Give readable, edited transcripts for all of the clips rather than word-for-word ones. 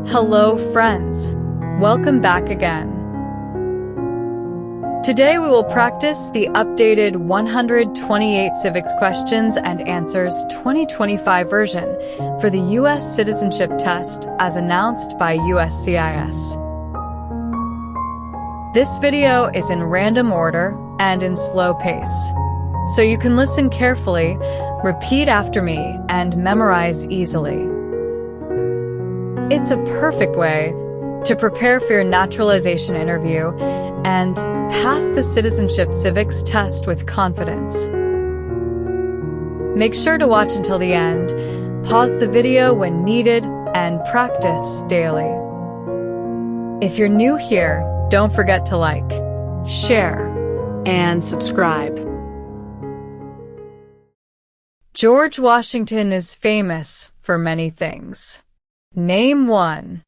Hello, friends. Welcome back again. Today we will practice the updated 128 Civics Questions and Answers 2025 version for the U.S. Citizenship Test as announced by USCIS. This video is in random order and in slow pace, so you can listen carefully, repeat after me, and memorize easily. It's a perfect way to prepare for your naturalization interview and pass the Citizenship Civics Test with confidence. Make sure to watch until the end, pause the video when needed, and practice daily. If you're new here, don't forget to like, share, and subscribe. George Washington is famous for many things. Name one.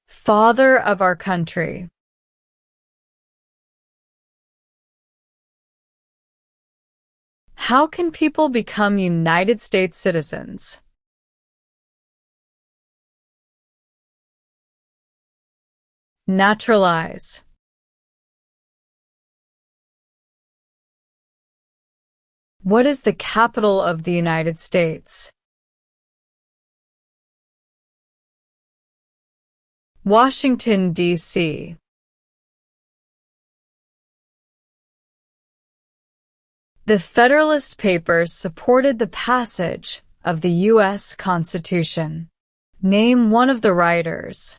Father of our country. How can people become United States citizens? Naturalize. What is the capital of the United States? Washington, D.C. The Federalist Papers supported the passage of the U.S. Constitution. Name one of the writers.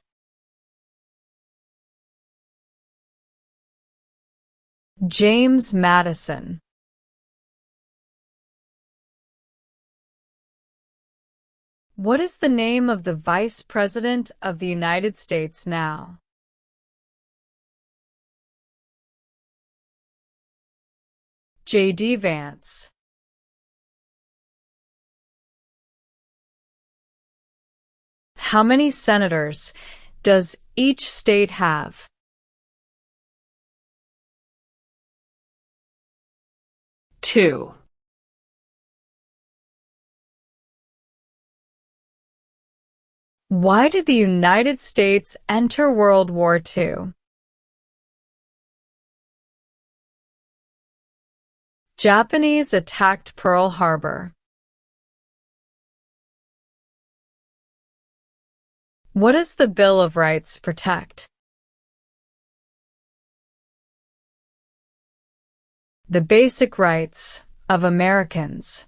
James Madison. What is the name of the Vice President of the United States now? J.D. Vance. How many senators does each state have? 2. Why did the United States enter World War II? Japanese attacked Pearl Harbor. What does the Bill of Rights protect? The basic rights of Americans.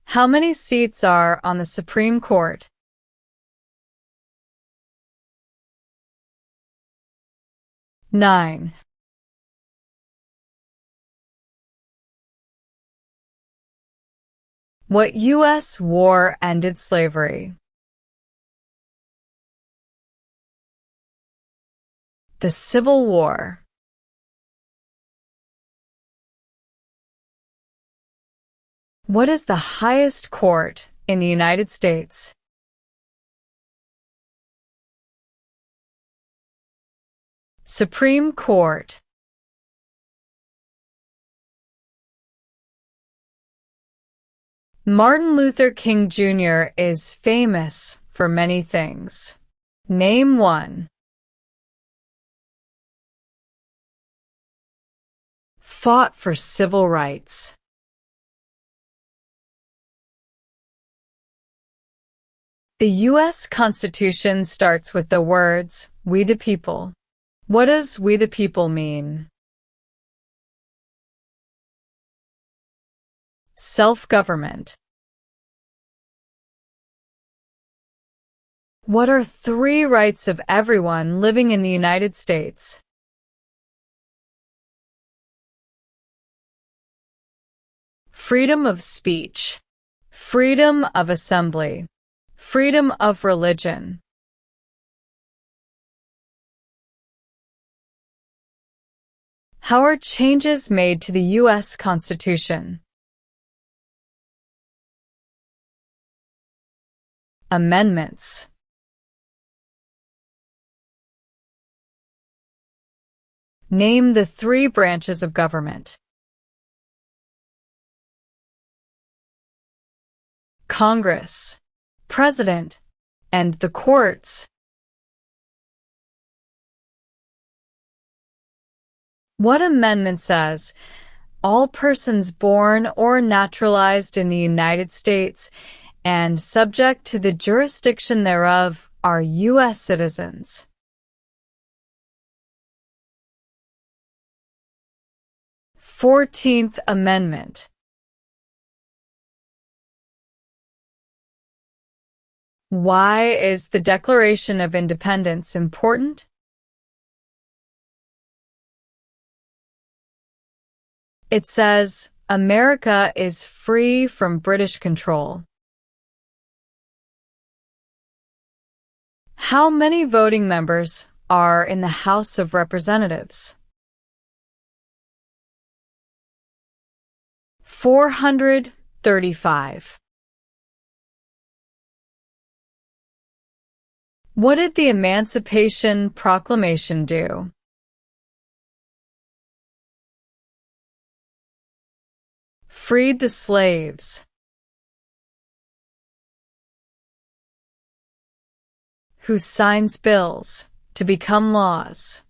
How many seats are on the Supreme Court? 9. What U.S. war ended slavery? The Civil War. What is the highest court in the United States? Supreme Court. Martin Luther King Jr. is famous for many things. Name one. Fought for civil rights. The U.S. Constitution starts with the words, "We the people." What does "we the people" mean? Self-government. What are 3 rights of everyone living in the United States? Freedom of speech, freedom of assembly, freedom of religion. How are changes made to the U.S. Constitution? Amendments. Name the 3 branches of government. Congress, President, and the courts. What amendment says, all persons born or naturalized in the United States and subject to the jurisdiction thereof are U.S. citizens? 14th Amendment. Why is the Declaration of Independence important? It says, America is free from British control. How many voting members are in the House of Representatives? 435. What did the Emancipation Proclamation do? Freed the slaves. Who signs bills to become laws?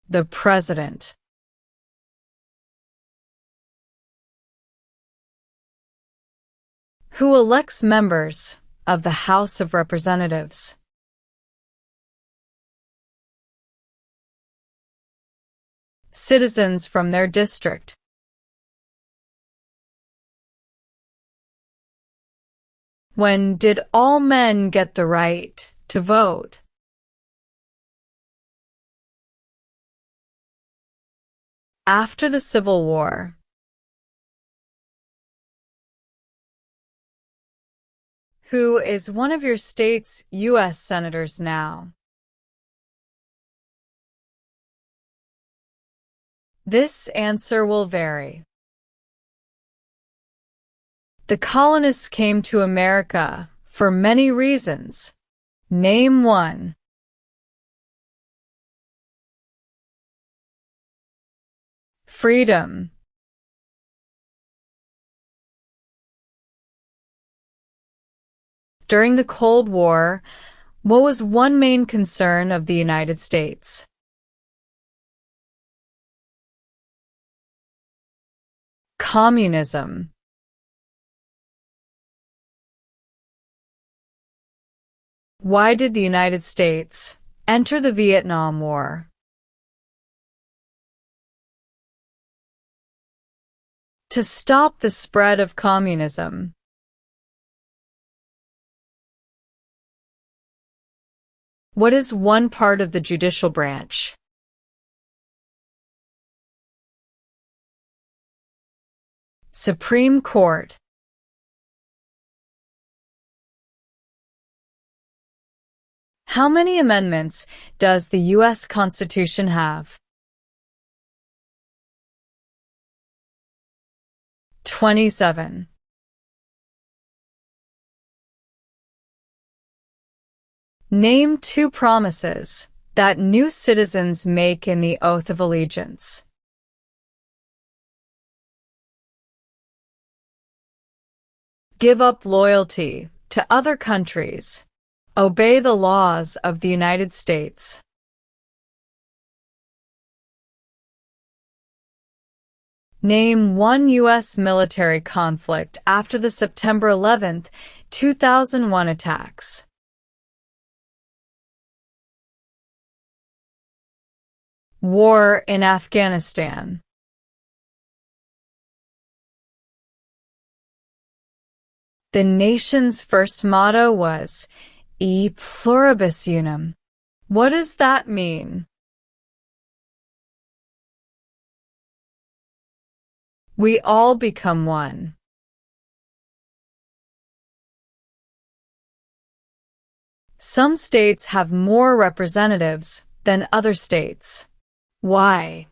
The President. Who elects members of the House of Representatives? Citizens from their district. When did all men get the right to vote? After the Civil War. Who is one of your state's U.S. senators now? This answer will vary. The colonists came to America for many reasons. Name one. Freedom. During the Cold War, what was one main concern of the United States? Communism. Why did the United States enter the Vietnam War? To stop the spread of communism. What is one part of the judicial branch? Supreme Court. How many amendments does the U.S. Constitution have? 27. Name two promises that new citizens make in the Oath of Allegiance. Give up loyalty to other countries. Obey the laws of the United States. Name one U.S. military conflict after the September 11, 2001 attacks. War in Afghanistan. The nation's first motto was E pluribus unum. What does that mean? We all become one. Some states have more representatives than other states. Why?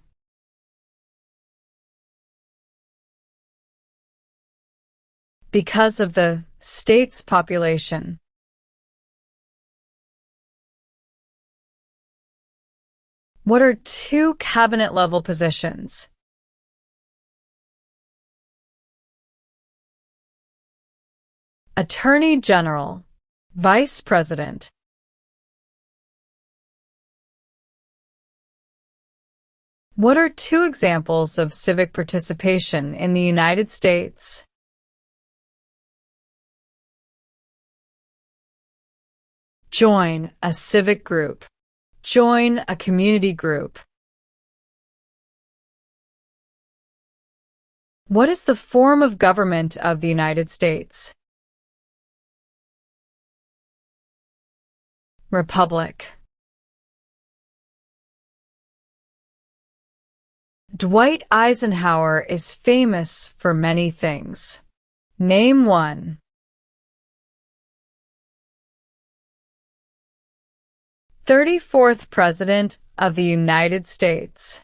Because of the state's population. What are two cabinet-level positions? Attorney General, Vice President. What are two examples of civic participation in the United States? Join a civic group. Join a community group. What is the form of government of the United States? Republic. Dwight Eisenhower is famous for many things. Name one. 34th President of the United States.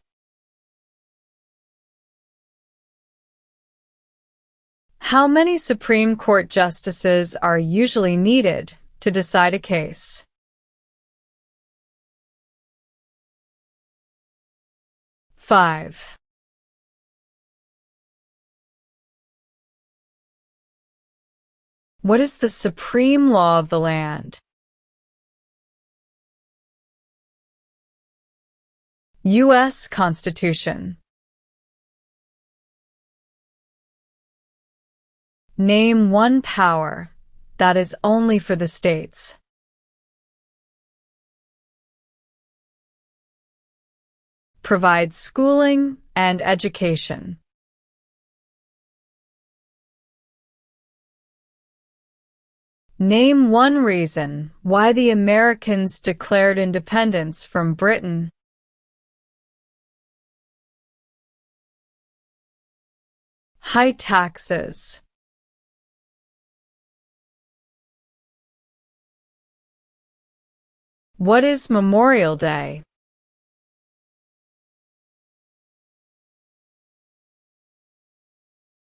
How many Supreme Court justices are usually needed to decide a case? 5. What is the supreme law of the land? U.S. Constitution. Name one power that is only for the states. Provide schooling and education. Name one reason why the Americans declared independence from Britain. High taxes. What is Memorial Day?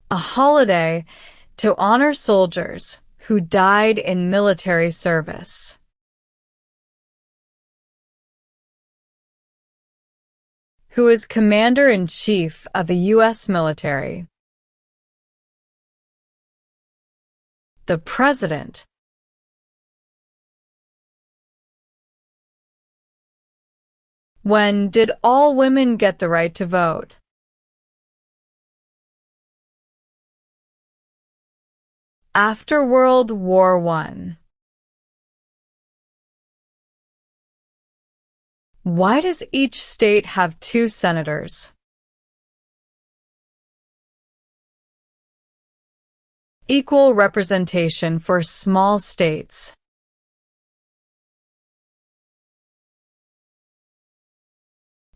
A holiday to honor soldiers who died in military service. Who is Commander-in-Chief of the U.S. military? The President. When did all women get the right to vote? After World War I. Why does each state have 2 senators? Equal representation for small states.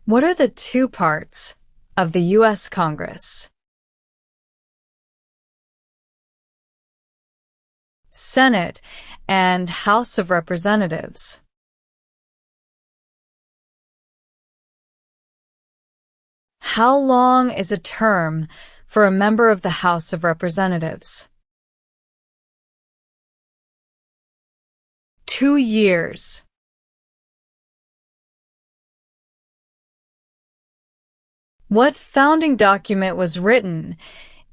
What are the 2 parts of the U.S. Congress? Senate and House of Representatives. How long is a term for a member of the House of Representatives? 2 years. What founding document was written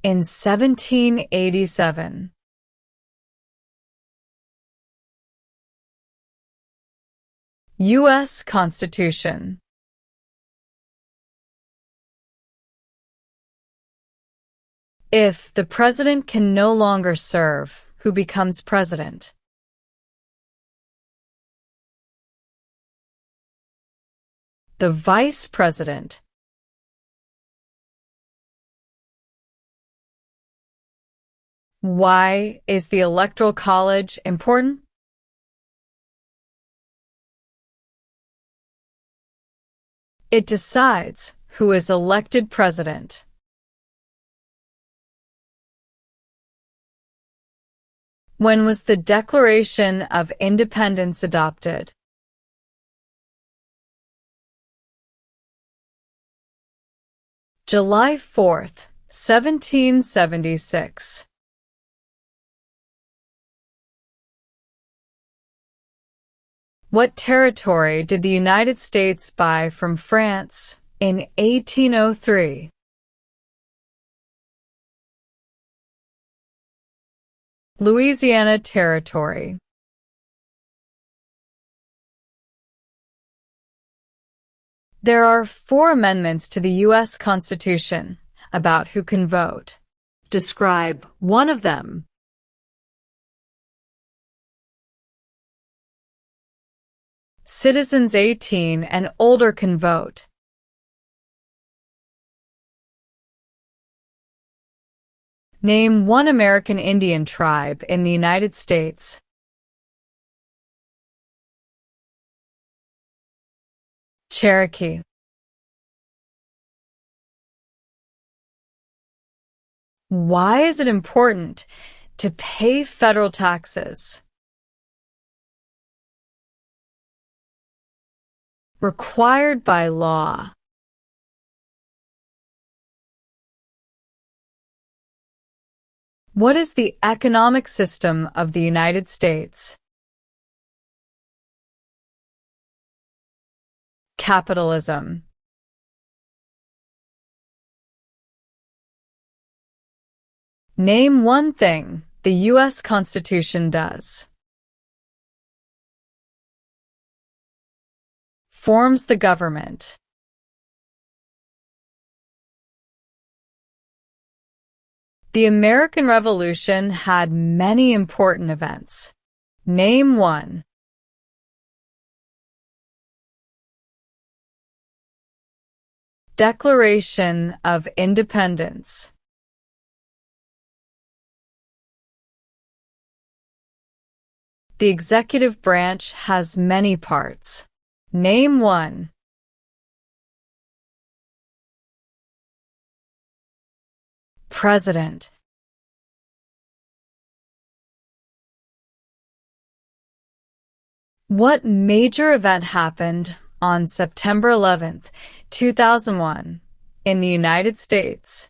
in 1787? U.S. Constitution. If the president can no longer serve, who becomes president? The vice president. Why is the Electoral College important? It decides who is elected president. When was the Declaration of Independence adopted? July 4th, 1776. What territory did the United States buy from France in 1803? Louisiana Territory. There are 4 amendments to the U.S. Constitution about who can vote. Describe one of them. Citizens 18 and older can vote. Name one American Indian tribe in the United States. Cherokee. Why is it important to pay federal taxes? Required by law. What is the economic system of the United States? Capitalism. Name one thing the U.S. Constitution does. Forms the government. The American Revolution had many important events. Name one. Declaration of Independence. The executive branch has many parts. Name one. President. What major event happened on September 11th, 2001, in the United States?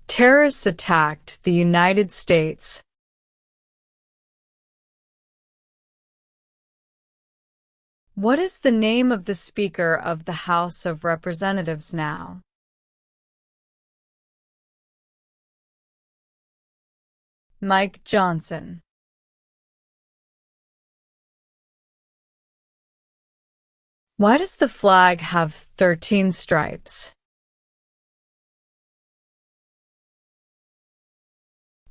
Terrorists attacked the United States. What is the name of the Speaker of the House of Representatives now? Mike Johnson. Why does the flag have 13 stripes?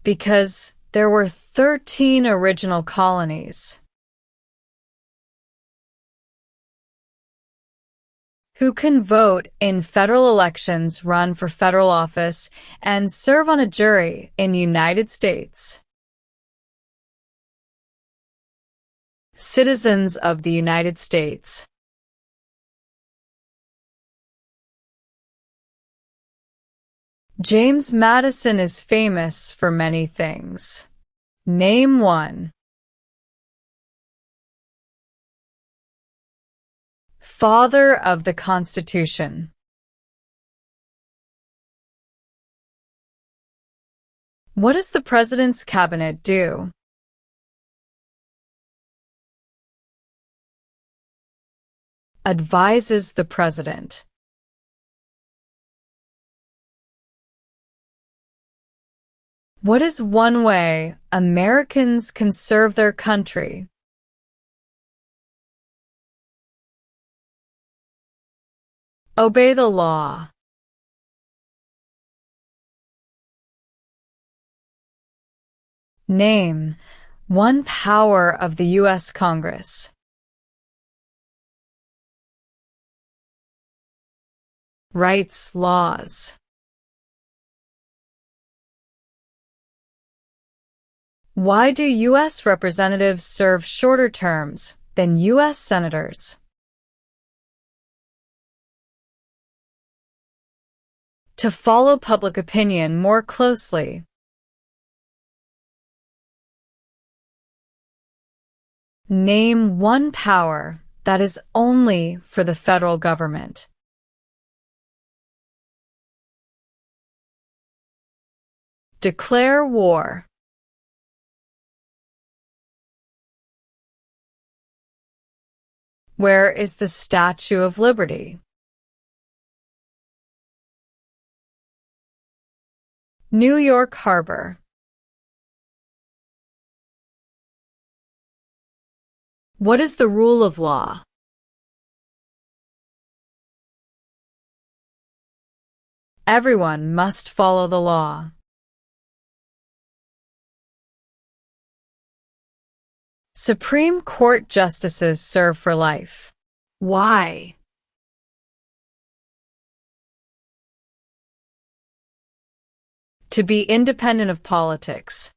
Because there were 13 original colonies. Who can vote in federal elections, run for federal office, and serve on a jury in the United States? Citizens of the United States. James Madison is famous for many things. Name one. Father of the Constitution. What does the President's Cabinet do? Advises the President. What is one way Americans can serve their country? Obey the law. Name one power of the U.S. Congress. Writes laws. Why do U.S. representatives serve shorter terms than U.S. senators? To follow public opinion more closely. Name one power that is only for the federal government. Declare war. Where is the Statue of Liberty? New York Harbor. What is the rule of law? Everyone must follow the law. Supreme Court justices serve for life. Why? To be independent of politics.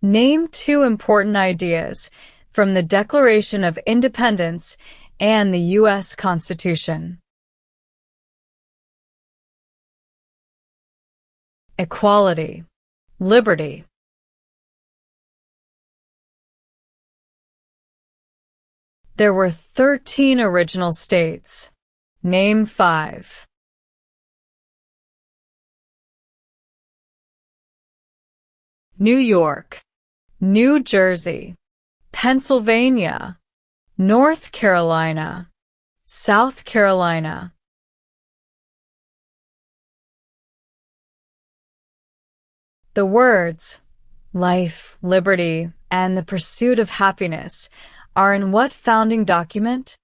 Name two important ideas from the Declaration of Independence and the U.S. Constitution. Equality, liberty. There were 13 original states. Name 5. New York, New Jersey, Pennsylvania, North Carolina, South Carolina. The words life, liberty, and the pursuit of happiness are in what founding document?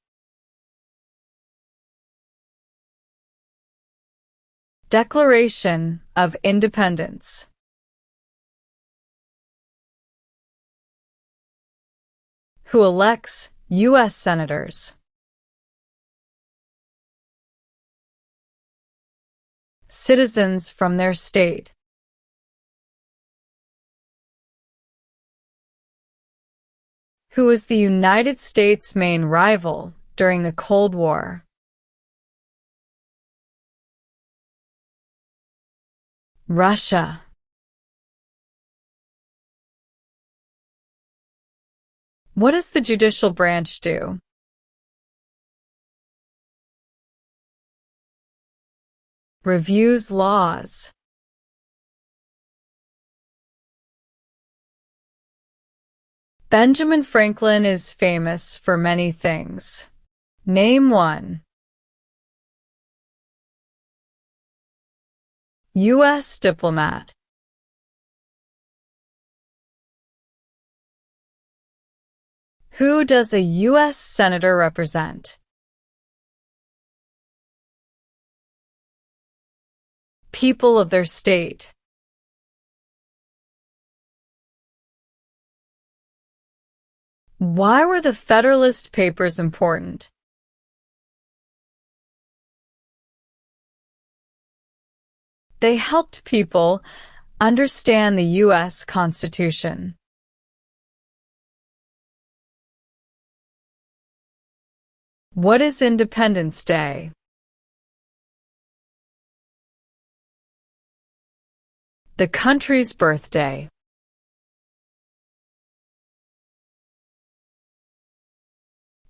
Declaration of Independence. Who elects U.S. Senators? Citizens from their state. Who was the United States' main rival during the Cold War? Russia. What does the judicial branch do? Reviews laws. Benjamin Franklin is famous for many things. Name 1. U.S. diplomat. Who does a U.S. Senator represent? People of their state. Why were the Federalist Papers important? They helped people understand the U.S. Constitution. What is Independence Day? The country's birthday.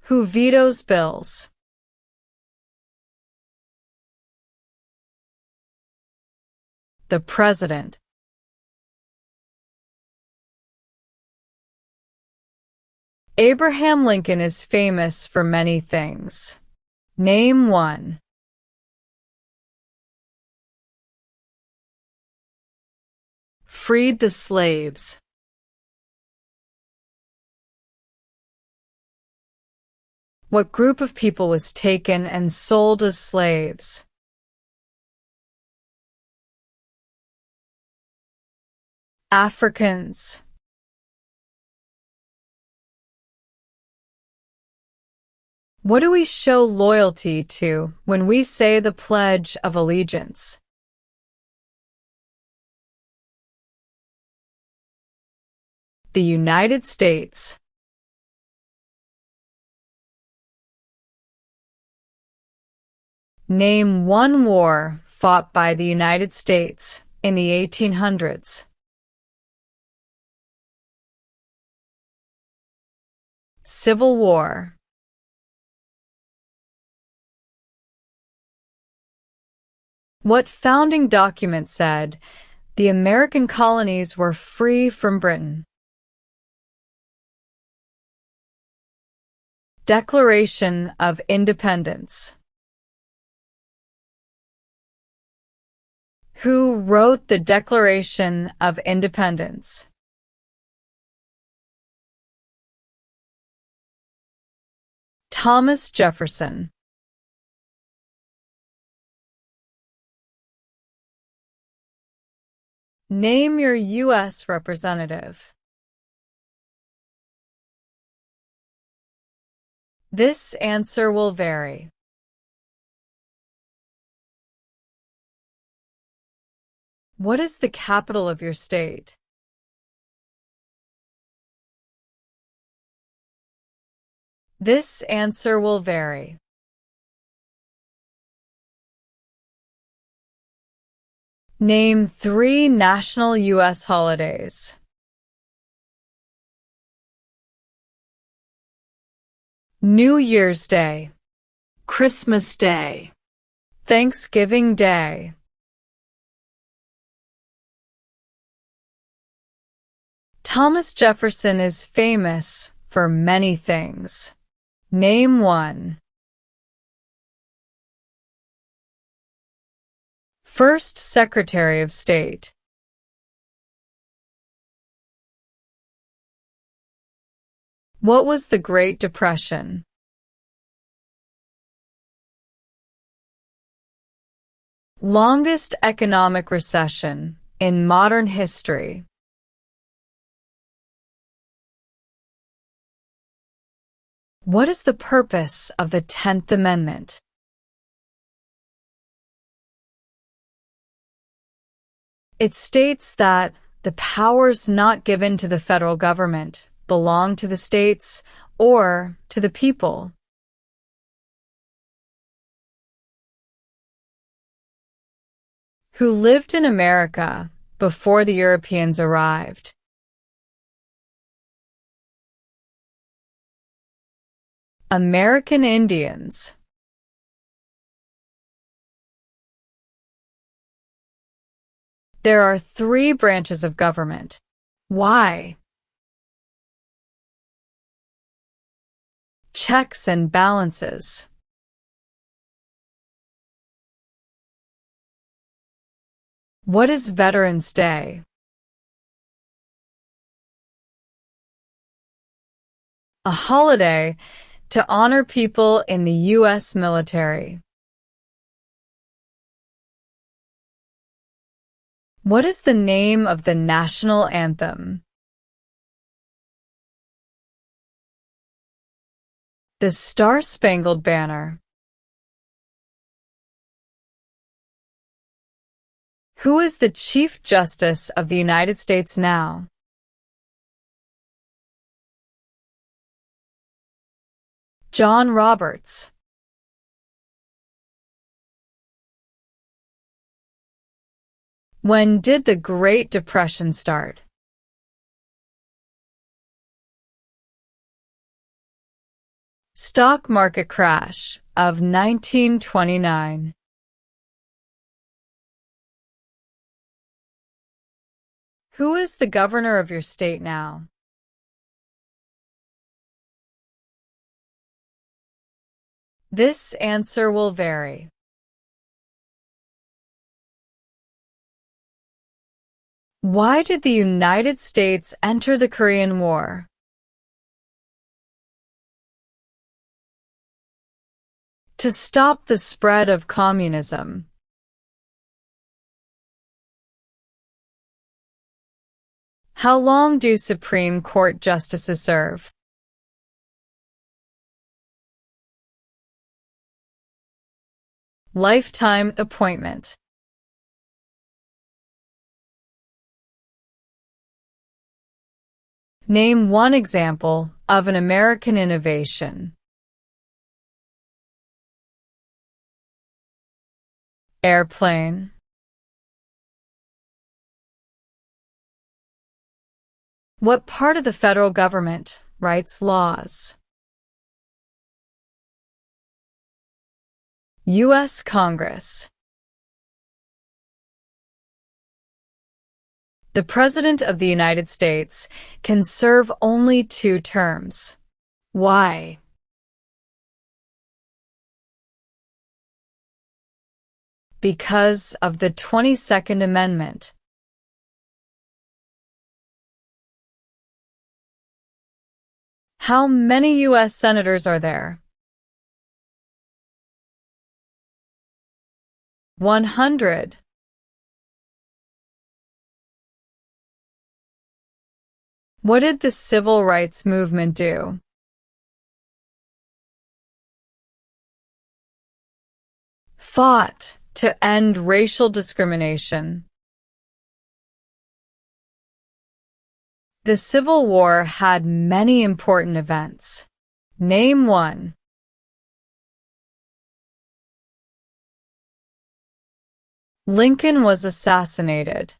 Who vetoes bills? The President. Abraham Lincoln is famous for many things. Name 1. Freed the slaves. What group of people was taken and sold as slaves? Africans. What do we show loyalty to when we say the Pledge of Allegiance? The United States. Name one war fought by the United States in the 1800s. Civil War. What founding document said the American colonies were free from Britain? Declaration of Independence. Who wrote the Declaration of Independence? Thomas Jefferson. Name your U.S. representative. This answer will vary. What is the capital of your state? This answer will vary. Name 3 national U.S. holidays. New Year's Day, Christmas Day, Thanksgiving Day. Thomas Jefferson is famous for many things. Name 1. First Secretary of State. What was the Great Depression? Longest economic recession in modern history. What is the purpose of the 10th Amendment? It states that the powers not given to the federal government belong to the states or to the people. Who lived in America before the Europeans arrived? American Indians. There are 3 branches of government. Why? Checks and balances. What is Veterans Day? A holiday to honor people in the U.S. military. What is the name of the national anthem? The Star-Spangled Banner. Who is the Chief Justice of the United States now? John Roberts. When did the Great Depression start? Stock market crash of 1929. Who is the governor of your state now? This answer will vary. Why did the United States enter the Korean War? To stop the spread of communism. How long do Supreme Court justices serve? Lifetime appointment. Name 1 example of an American innovation. Airplane. What part of the federal government writes laws? U.S. Congress. The President of the United States can serve only 2 terms. Why? Because of the 22nd Amendment. How many U.S. senators are there? 100. What did the civil rights movement do? Fought to end racial discrimination. The Civil War had many important events. Name one. Lincoln was assassinated.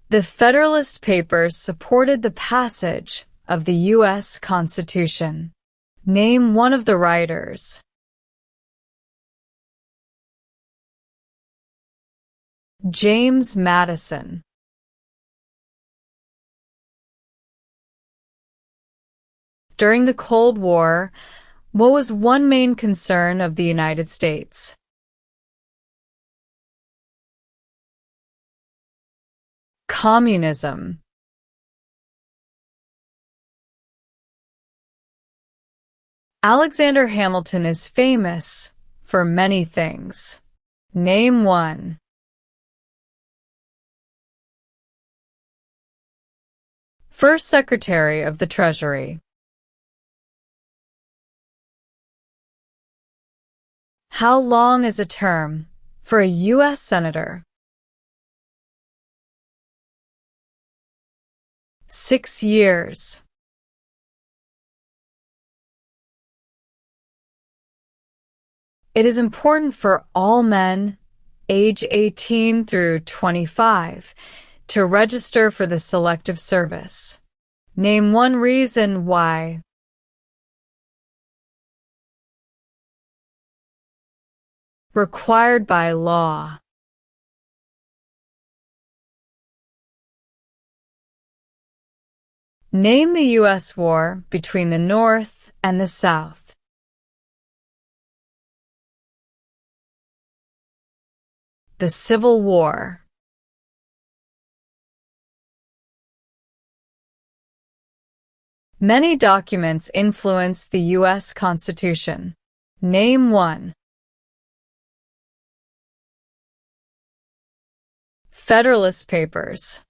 The Federalist Papers supported the passage of the U.S. Constitution. Name one of the writers. James Madison. During the Cold War, what was one main concern of the United States? Communism. Alexander Hamilton is famous for many things. Name one. First Secretary of the Treasury. How long is a term for a U.S. Senator? 6 years. It is important for all men, age 18 through 25, to register for the Selective Service. Name one reason why. Required by law. Name the U.S. war between the North and the South. The Civil War. Many documents influence the U.S. Constitution. Name one. Federalist Papers.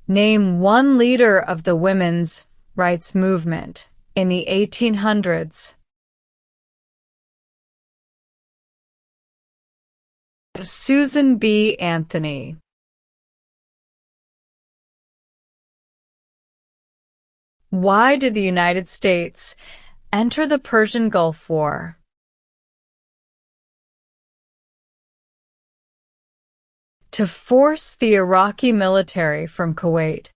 Name one leader of the women's rights movement in the 1800s. Susan B. Anthony. Why did the United States enter the Persian Gulf War? To force the Iraqi military from Kuwait.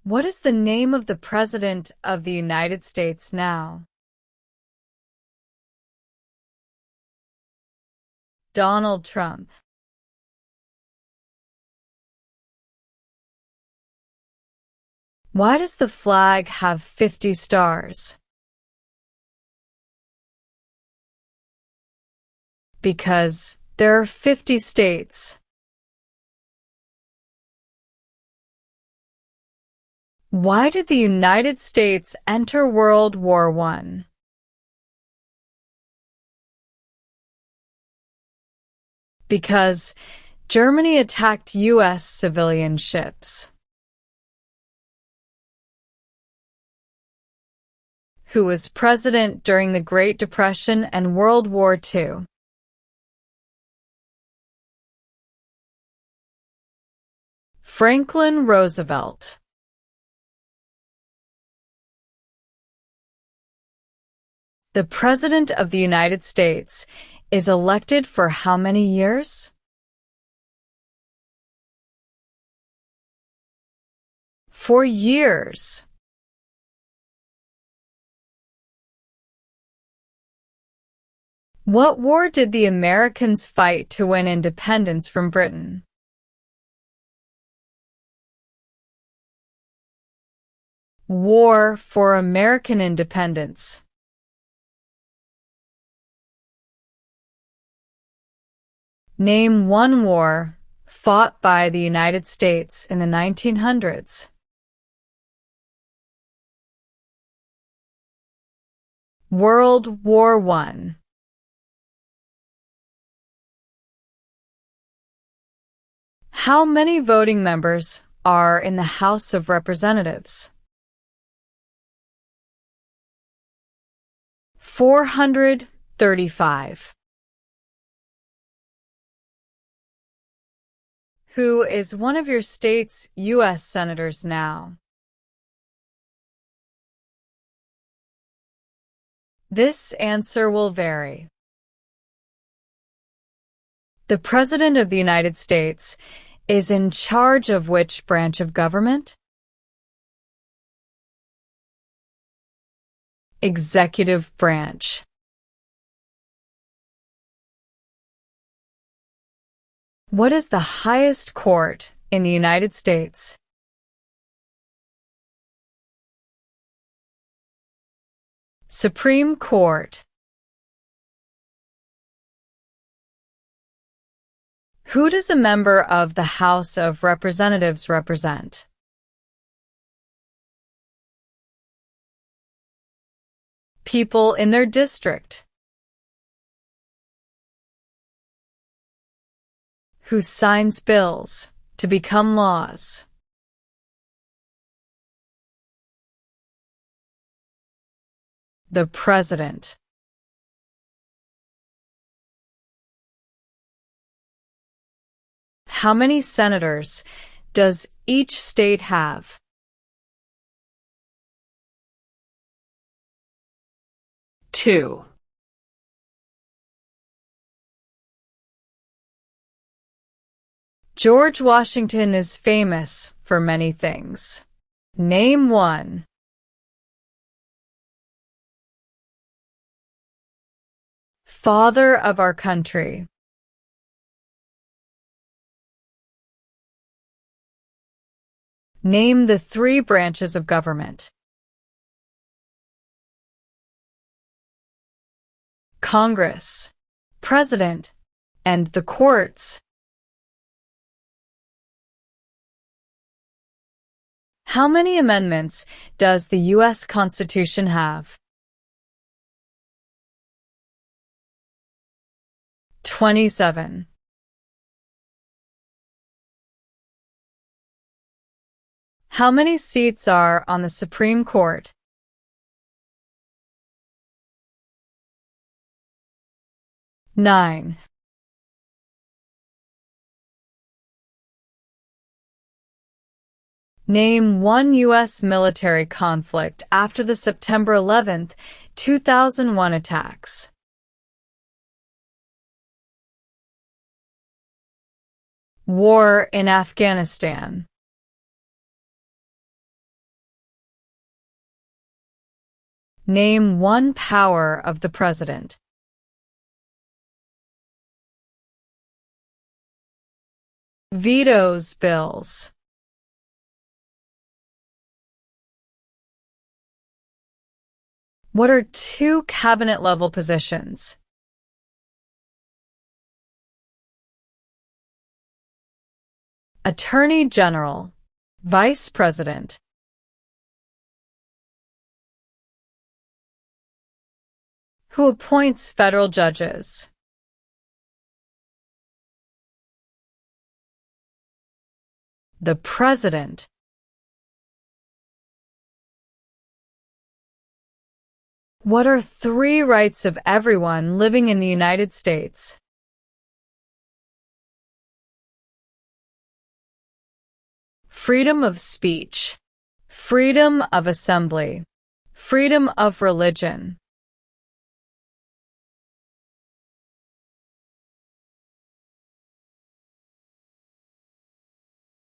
What is the name of the President of the United States now? Donald Trump. Why does the flag have 50 stars? Because there are 50 states. Why did the United States enter World War I? Because Germany attacked U.S. civilian ships. Who was president during the Great Depression and World War II? Franklin Roosevelt. The President of the United States is elected for how many years? 4 years. What war did the Americans fight to win independence from Britain? War for American independence. Name one war fought by the United States in the 1900s. World War I. How many voting members are in the House of Representatives? 435. Who is one of your state's U.S. senators now? This answer will vary. The President of the United States is in charge of which branch of government? Executive branch. What is the highest court in the United States? Supreme Court. Who does a member of the House of Representatives represent? People in their district. Who signs bills to become laws? The President. How many senators does each state have? 2. George Washington is famous for many things. Name one. Father of our country. Name the 3 branches of government. Congress, President, and the courts. How many amendments does the U.S. Constitution have? 27. How many seats are on the Supreme Court? 9. Name one U.S. military conflict after the September 11, 2001 attacks. War in Afghanistan. Name one power of the President. Vetoes bills. What are 2 cabinet-level positions? Attorney General, Vice President. Who appoints federal judges? The President. What are 3 rights of everyone living in the United States? Freedom of speech, freedom of assembly, freedom of religion.